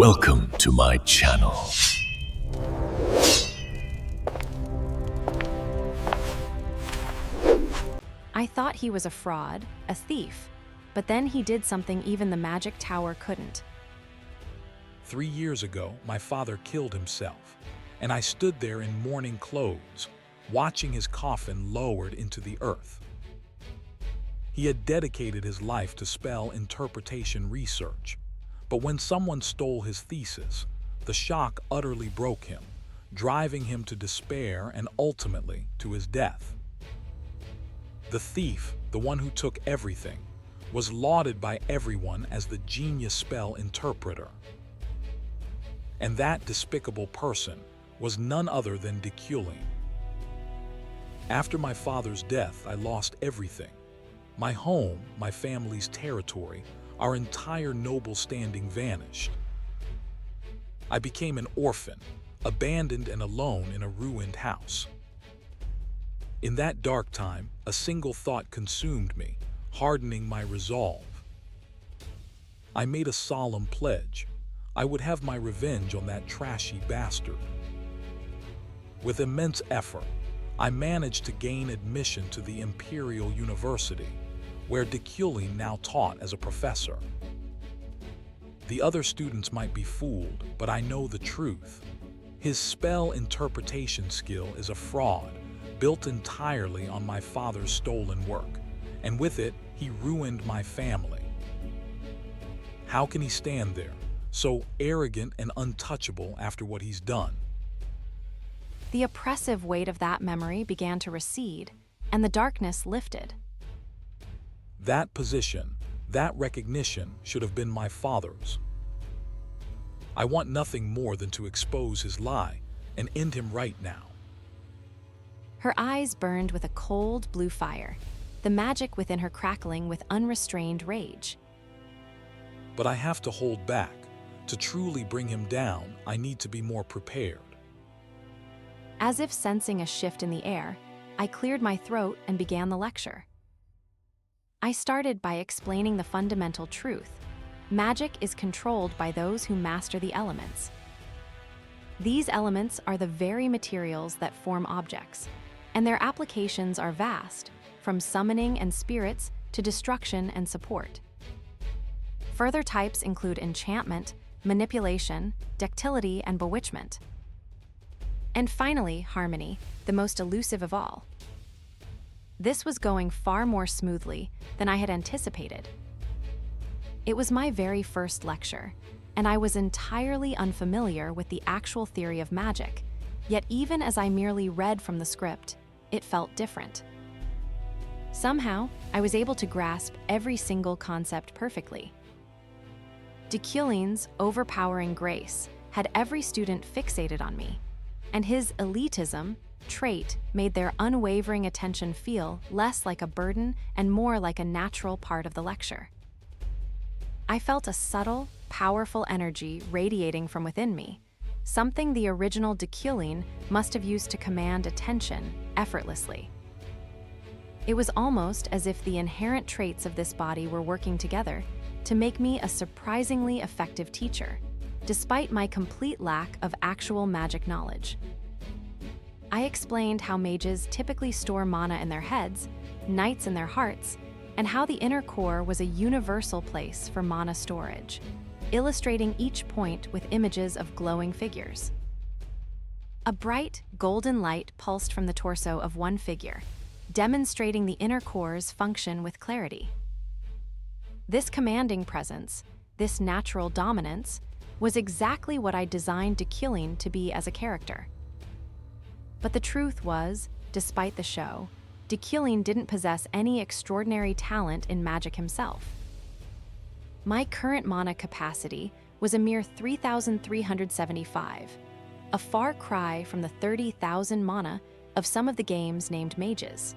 Welcome to my channel. I thought he was a fraud, a thief, but then he did something even the magic tower couldn't. 3 years ago, my father killed himself, and I stood there in mourning clothes, watching his coffin lowered into the earth. He had dedicated his life to spell interpretation research, but when someone stole his thesis, the shock utterly broke him, driving him to despair and ultimately to his death. The thief, the one who took everything, was lauded by everyone as the genius spell interpreter. And that despicable person was none other than Deculein. After my father's death, I lost everything. My home, my family's territory, our entire noble standing vanished. I became an orphan, abandoned and alone in a ruined house. In that dark time, a single thought consumed me, hardening my resolve. I made a solemn pledge. I would have my revenge on that trashy bastard. With immense effort, I managed to gain admission to the Imperial University, where Deculein now taught as a professor. The other students might be fooled, but I know the truth. His spell interpretation skill is a fraud, built entirely on my father's stolen work, and with it, he ruined my family. How can he stand there, so arrogant and untouchable after what he's done? The oppressive weight of that memory began to recede, and the darkness lifted. That position, that recognition should have been my father's. I want nothing more than to expose his lie and end him right now. Her eyes burned with a cold blue fire, the magic within her crackling with unrestrained rage. But I have to hold back. To truly bring him down, I need to be more prepared. As if sensing a shift in the air, I cleared my throat and began the lecture. I started by explaining the fundamental truth. Magic is controlled by those who master the elements. These elements are the very materials that form objects, and their applications are vast, from summoning and spirits to destruction and support. Further types include enchantment, manipulation, ductility, and bewitchment. And finally, harmony, the most elusive of all. This was going far more smoothly than I had anticipated. It was my very first lecture, and I was entirely unfamiliar with the actual theory of magic, yet even as I merely read from the script, it felt different. Somehow, I was able to grasp every single concept perfectly. Deculein's overpowering grace had every student fixated on me, and his elitism trait made their unwavering attention feel less like a burden and more like a natural part of the lecture. I felt a subtle, powerful energy radiating from within me, something the original Deculein must have used to command attention effortlessly. It was almost as if the inherent traits of this body were working together to make me a surprisingly effective teacher, despite my complete lack of actual magic knowledge. I explained how mages typically store mana in their heads, knights in their hearts, and how the inner core was a universal place for mana storage, illustrating each point with images of glowing figures. A bright, golden light pulsed from the torso of one figure, demonstrating the inner core's function with clarity. This commanding presence, this natural dominance, was exactly what I designed Deculein to be as a character. But the truth was, despite the show, Deculein didn't possess any extraordinary talent in magic himself. My current mana capacity was a mere 3,375, a far cry from the 30,000 mana of some of the games named mages.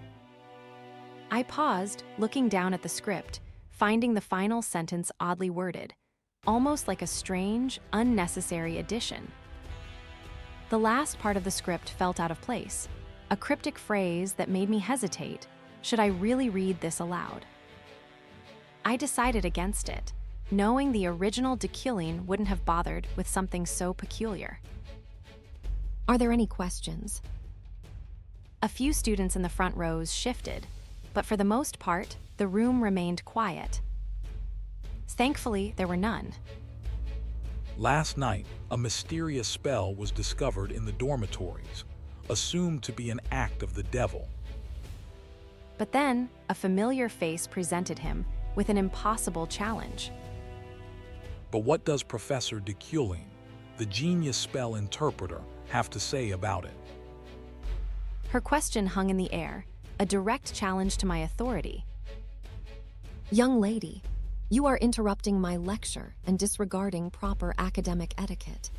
I paused, looking down at the script, finding the final sentence oddly worded, almost like a strange, unnecessary addition. The last part of the script felt out of place, a cryptic phrase that made me hesitate. Should I really read this aloud? I decided against it, knowing the original Deculein wouldn't have bothered with something so peculiar. Are there any questions? A few students in the front rows shifted, but for the most part, the room remained quiet. Thankfully, there were none. Last night, a mysterious spell was discovered in the dormitories, assumed to be an act of the devil. But then, a familiar face presented him with an impossible challenge. But what does Professor Deculein, the genius spell interpreter, have to say about it? Her question hung in the air, a direct challenge to my authority. Young lady, you are interrupting my lecture and disregarding proper academic etiquette.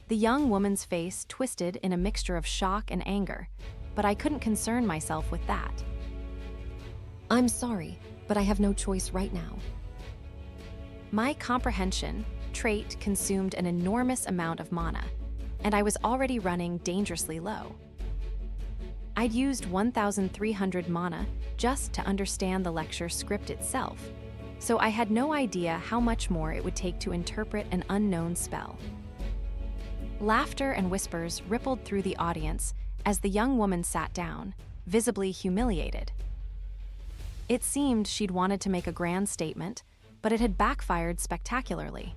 The young woman's face twisted in a mixture of shock and anger, but I couldn't concern myself with that. I'm sorry, but I have no choice right now. My comprehension trait consumed an enormous amount of mana, and I was already running dangerously low. I'd used 1,300 mana just to understand the lecture script itself, so I had no idea how much more it would take to interpret an unknown spell. Laughter and whispers rippled through the audience as the young woman sat down, visibly humiliated. It seemed she'd wanted to make a grand statement, but it had backfired spectacularly.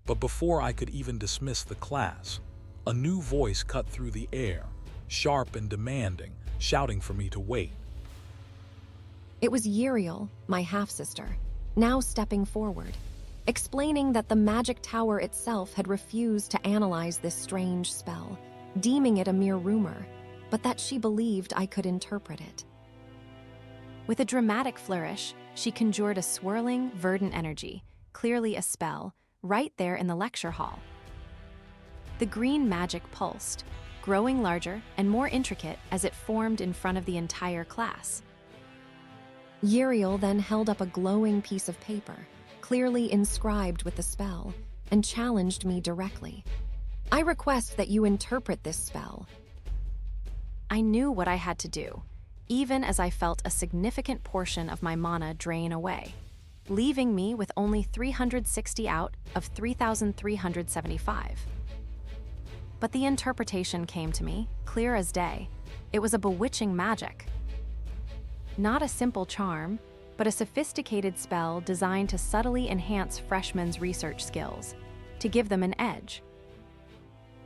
But before I could even dismiss the class, a new voice cut through the air, sharp and demanding, shouting for me to wait. It was Yulie, my half-sister, now stepping forward, explaining that the magic tower itself had refused to analyze this strange spell, deeming it a mere rumor, but that she believed I could interpret it. With a dramatic flourish, she conjured a swirling, verdant energy, clearly a spell, right there in the lecture hall. The green magic pulsed, growing larger and more intricate as it formed in front of the entire class. Yulie then held up a glowing piece of paper, clearly inscribed with the spell, and challenged me directly. I request that you interpret this spell. I knew what I had to do, even as I felt a significant portion of my mana drain away, leaving me with only 360 out of 3,375. But the interpretation came to me, clear as day. It was a bewitching magic. Not a simple charm, but a sophisticated spell designed to subtly enhance freshmen' research skills, to give them an edge.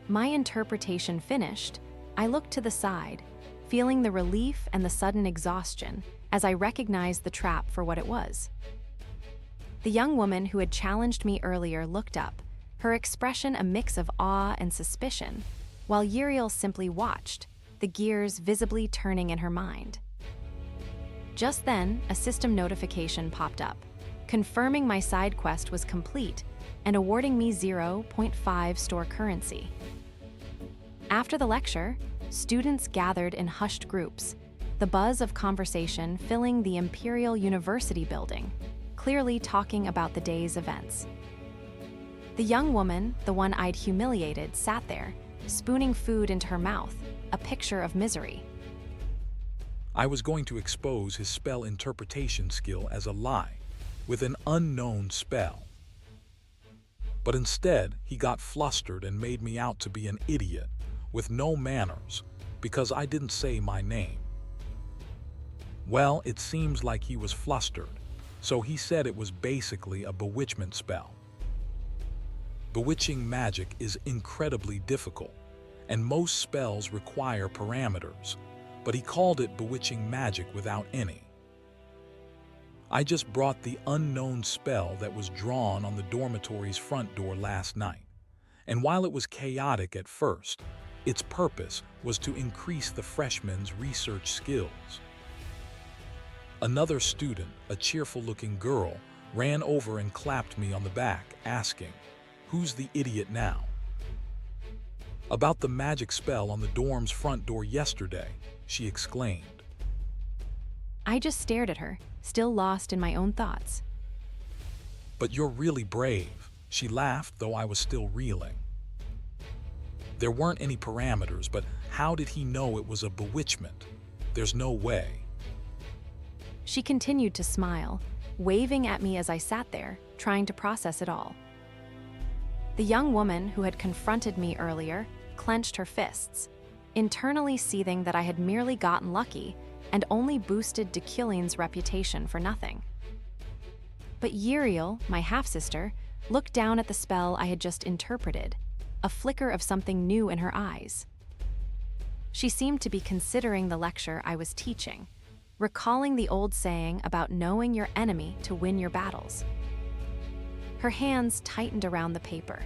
My interpretation finished, I looked to the side, feeling the relief and the sudden exhaustion as I recognized the trap for what it was. The young woman who had challenged me earlier looked up, her expression a mix of awe and suspicion, while Yulie simply watched, the gears visibly turning in her mind. Just then, a system notification popped up, confirming my side quest was complete and awarding me 0.5 store currency. After the lecture, students gathered in hushed groups, the buzz of conversation filling the Imperial University building, clearly talking about the day's events. The young woman, the one I'd humiliated, sat there, spooning food into her mouth, a picture of misery. I was going to expose his spell interpretation skill as a lie, with an unknown spell. But instead, he got flustered and made me out to be an idiot, with no manners, because I didn't say my name. Well, it seems like he was flustered, so he said it was basically a bewitchment spell. Bewitching magic is incredibly difficult, and most spells require parameters, but he called it bewitching magic without any. I just brought the unknown spell that was drawn on the dormitory's front door last night, and while it was chaotic at first, its purpose was to increase the freshmen's research skills. Another student, a cheerful-looking girl, ran over and clapped me on the back, asking, "Who's the idiot now?" About the magic spell on the dorm's front door yesterday, she exclaimed. I just stared at her, still lost in my own thoughts. "But you're really brave," she laughed, though I was still reeling. There weren't any parameters, but how did he know it was a bewitchment? There's no way. She continued to smile, waving at me as I sat there, trying to process it all. The young woman who had confronted me earlier clenched her fists, internally seething that I had merely gotten lucky and only boosted Deculein's reputation for nothing. But Yulie, my half-sister, looked down at the spell I had just interpreted, a flicker of something new in her eyes. She seemed to be considering the lecture I was teaching, recalling the old saying about knowing your enemy to win your battles. Her hands tightened around the paper,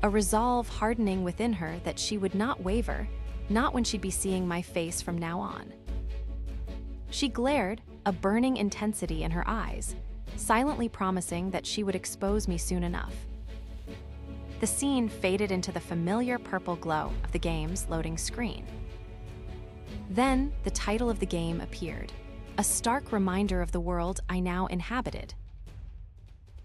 a resolve hardening within her that she would not waver, not when she'd be seeing my face from now on. She glared, a burning intensity in her eyes, silently promising that she would expose me soon enough. The scene faded into the familiar purple glow of the game's loading screen. Then, the title of the game appeared, a stark reminder of the world I now inhabited.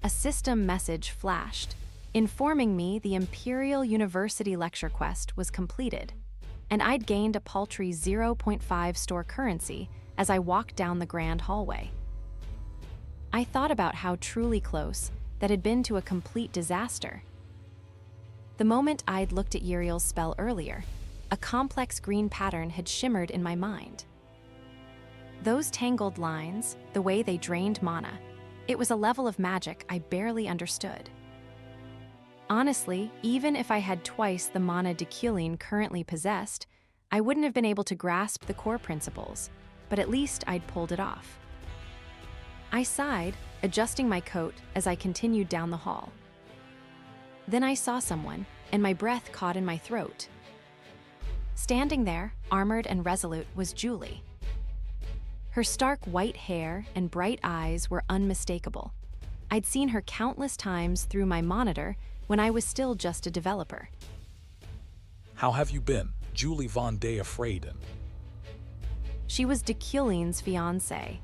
A system message flashed, informing me the Imperial University lecture quest was completed, and I'd gained a paltry 0.5 store currency as I walked down the grand hallway. I thought about how truly close that had been to a complete disaster. The moment I'd looked at Yuriel's spell earlier, a complex green pattern had shimmered in my mind. Those tangled lines, the way they drained mana, it was a level of magic I barely understood. Honestly, even if I had twice the mana Deculein currently possessed, I wouldn't have been able to grasp the core principles, but at least I'd pulled it off. I sighed, adjusting my coat as I continued down the hall. Then I saw someone, and my breath caught in my throat. Standing there, armored and resolute, was Yulie. Her stark white hair and bright eyes were unmistakable. I'd seen her countless times through my monitor when I was still just a developer. How have you been, Yulie von de Epherene? She was Deculein's fiancée,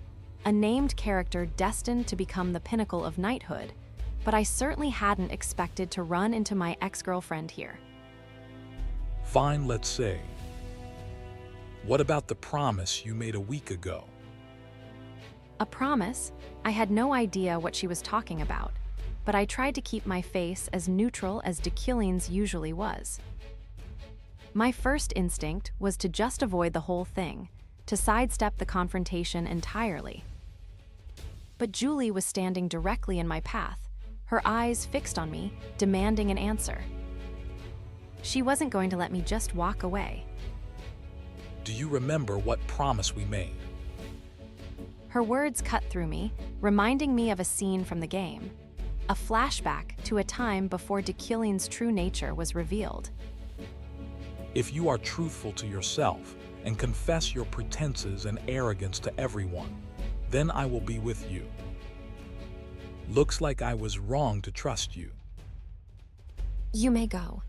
a named character destined to become the pinnacle of knighthood, but I certainly hadn't expected to run into my ex-girlfriend here. Fine, let's say. What about the promise you made a week ago? A promise? I had no idea what she was talking about, but I tried to keep my face as neutral as Deculein's usually was. My first instinct was to just avoid the whole thing, to sidestep the confrontation entirely. But Yulie was standing directly in my path, her eyes fixed on me, demanding an answer. She wasn't going to let me just walk away. Do you remember what promise we made? Her words cut through me, reminding me of a scene from the game, a flashback to a time before Deculein's true nature was revealed. If you are truthful to yourself and confess your pretenses and arrogance to everyone, then I will be with you. Looks like I was wrong to trust you. You may go.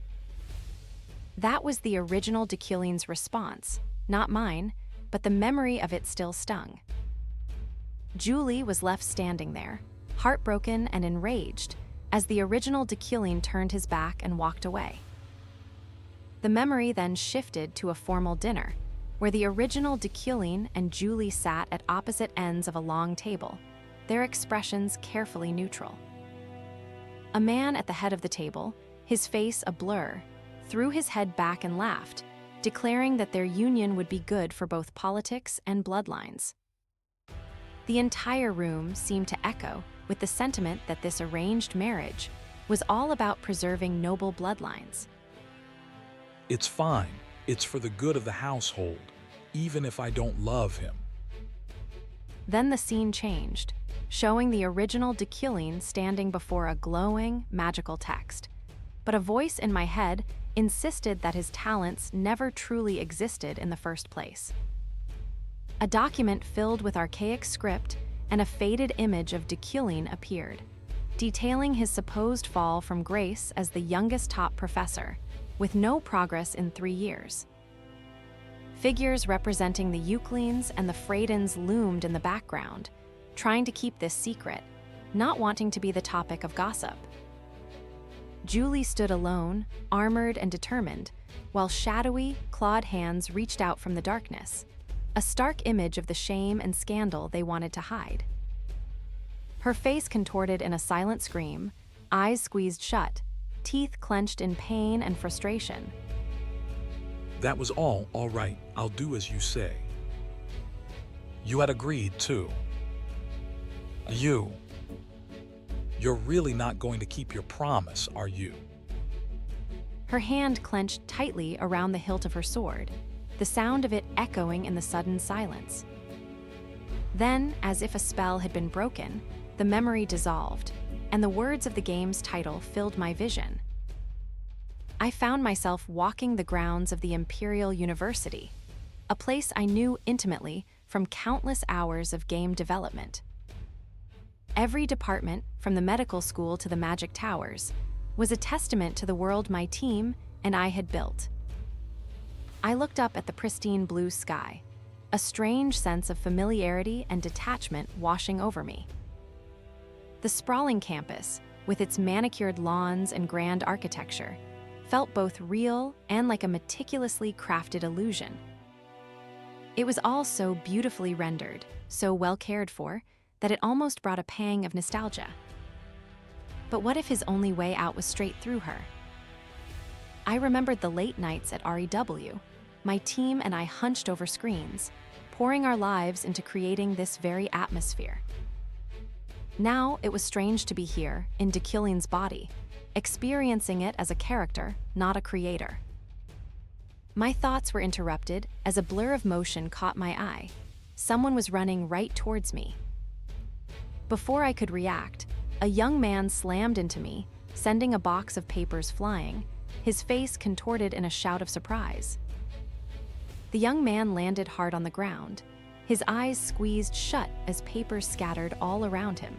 That was the original Deculein's response, not mine, but the memory of it still stung. Yulie was left standing there, heartbroken and enraged, as the original Deculein turned his back and walked away. The memory then shifted to a formal dinner, where the original Deculein and Yulie sat at opposite ends of a long table, their expressions carefully neutral. A man at the head of the table, his face a blur, threw his head back and laughed, declaring that their union would be good for both politics and bloodlines. The entire room seemed to echo with the sentiment that this arranged marriage was all about preserving noble bloodlines. It's fine. It's for the good of the household, even if I don't love him. Then the scene changed, showing the original Deculein standing before a glowing, magical text. But a voice in my head insisted that his talents never truly existed in the first place. A document filled with archaic script and a faded image of Deculein appeared, detailing his supposed fall from grace as the youngest top professor, with no progress in 3 years. Figures representing the Euclines and the Freydens loomed in the background, trying to keep this secret, not wanting to be the topic of gossip. Yulie stood alone, armored and determined, while shadowy, clawed hands reached out from the darkness, a stark image of the shame and scandal they wanted to hide. Her face contorted in a silent scream, eyes squeezed shut, teeth clenched in pain and frustration. That was all right, I'll do as you say. You had agreed, too. You're really not going to keep your promise, are you? Her hand clenched tightly around the hilt of her sword, the sound of it echoing in the sudden silence. Then, as if a spell had been broken, the memory dissolved, and the words of the game's title filled my vision. I found myself walking the grounds of the Imperial University, a place I knew intimately from countless hours of game development. Every department, from the medical school to the magic towers, was a testament to the world my team and I had built. I looked up at the pristine blue sky, a strange sense of familiarity and detachment washing over me. The sprawling campus, with its manicured lawns and grand architecture, felt both real and like a meticulously crafted illusion. It was all so beautifully rendered, so well cared for, that it almost brought a pang of nostalgia. But what if his only way out was straight through her? I remembered the late nights at REW. My team and I hunched over screens, pouring our lives into creating this very atmosphere. Now it was strange to be here, in Deculein's body, experiencing it as a character, not a creator. My thoughts were interrupted as a blur of motion caught my eye. Someone was running right towards me. Before I could react, a young man slammed into me, sending a box of papers flying, his face contorted in a shout of surprise. The young man landed hard on the ground, his eyes squeezed shut as papers scattered all around him.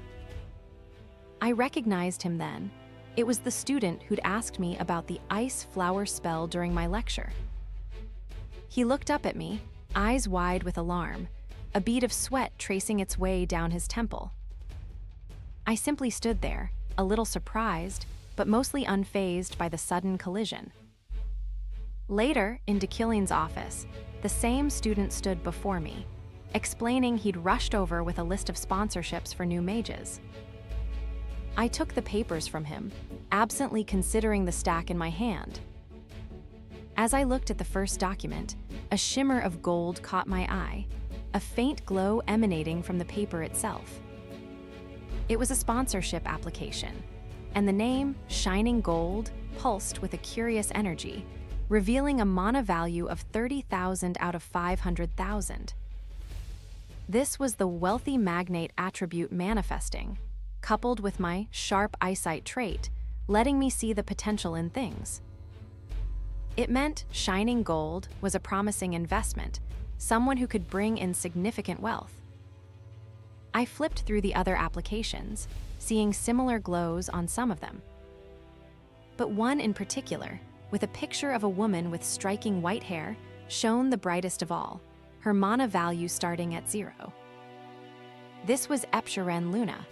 I recognized him then. It was the student who'd asked me about the ice flower spell during my lecture. He looked up at me, eyes wide with alarm, a bead of sweat tracing its way down his temple. I simply stood there, a little surprised, but mostly unfazed by the sudden collision. Later, in Deculein's office, the same student stood before me, explaining he'd rushed over with a list of sponsorships for new mages. I took the papers from him, absently considering the stack in my hand. As I looked at the first document, a shimmer of gold caught my eye, a faint glow emanating from the paper itself. It was a sponsorship application, and the name, Shining Gold, pulsed with a curious energy, revealing a mana value of 30,000 out of 500,000. This was the wealthy magnate attribute manifesting, coupled with my sharp eyesight trait, letting me see the potential in things. It meant Shining Gold was a promising investment, someone who could bring in significant wealth. I flipped through the other applications, seeing similar glows on some of them. But one in particular, with a picture of a woman with striking white hair, shone the brightest of all, her mana value starting at 0. This was Epherene Luna.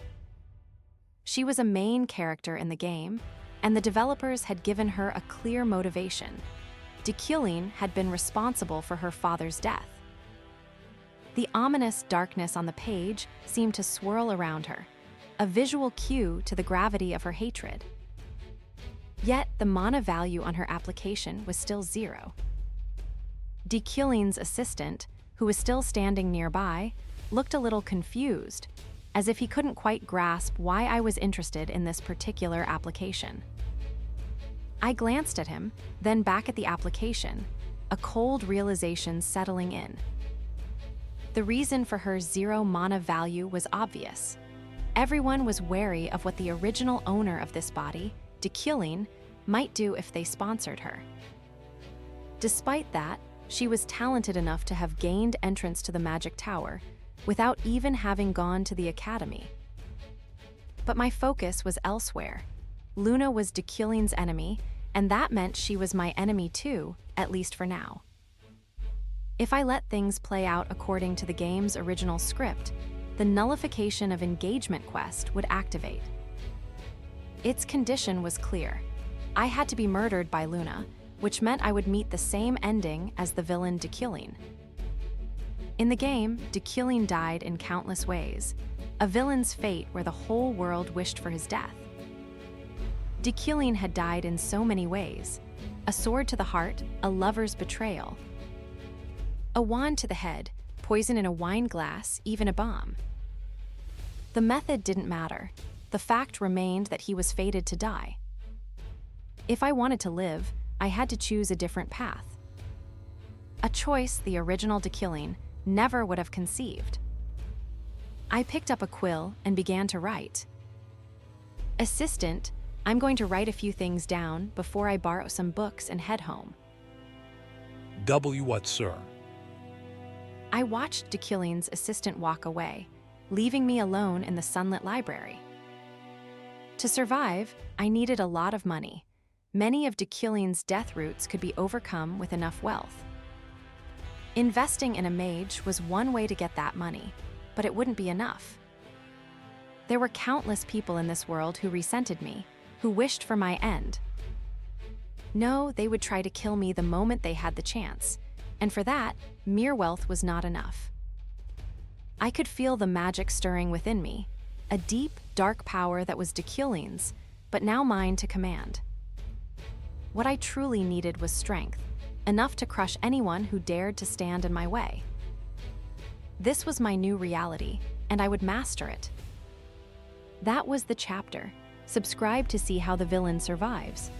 She was a main character in the game, and the developers had given her a clear motivation. Deculein had been responsible for her father's death. The ominous darkness on the page seemed to swirl around her, a visual cue to the gravity of her hatred. Yet the mana value on her application was still 0. Deculein's assistant, who was still standing nearby, looked a little confused, as if he couldn't quite grasp why I was interested in this particular application. I glanced at him, then back at the application, a cold realization settling in. The reason for her 0 mana value was obvious. Everyone was wary of what the original owner of this body, Deculein, might do if they sponsored her. Despite that, she was talented enough to have gained entrance to the Magic Tower without even having gone to the academy. But my focus was elsewhere. Luna was Deculein's enemy, and that meant she was my enemy too, at least for now. If I let things play out according to the game's original script, the nullification of engagement quest would activate. Its condition was clear. I had to be murdered by Luna, which meant I would meet the same ending as the villain Deculein. In the game, Deculein died in countless ways, a villain's fate where the whole world wished for his death. Deculein had died in so many ways: a sword to the heart, a lover's betrayal, a wand to the head, poison in a wine glass, even a bomb. The method didn't matter. The fact remained that he was fated to die. If I wanted to live, I had to choose a different path. A choice the original Deculein never would have conceived. I picked up a quill and began to write. Assistant, I'm going to write a few things down before I borrow some books and head home. What, sir? I watched Deculein's assistant walk away, leaving me alone in the sunlit library. To survive, I needed a lot of money. Many of Deculein's death roots could be overcome with enough wealth. Investing in a mage was one way to get that money, but it wouldn't be enough. There were countless people in this world who resented me, who wished for my end. No, they would try to kill me the moment they had the chance, and for that, mere wealth was not enough. I could feel the magic stirring within me, a deep, dark power that was Deculein's, but now mine to command. What I truly needed was strength, enough to crush anyone who dared to stand in my way. This was my new reality, and I would master it. That was the chapter. Subscribe to see how the villain survives.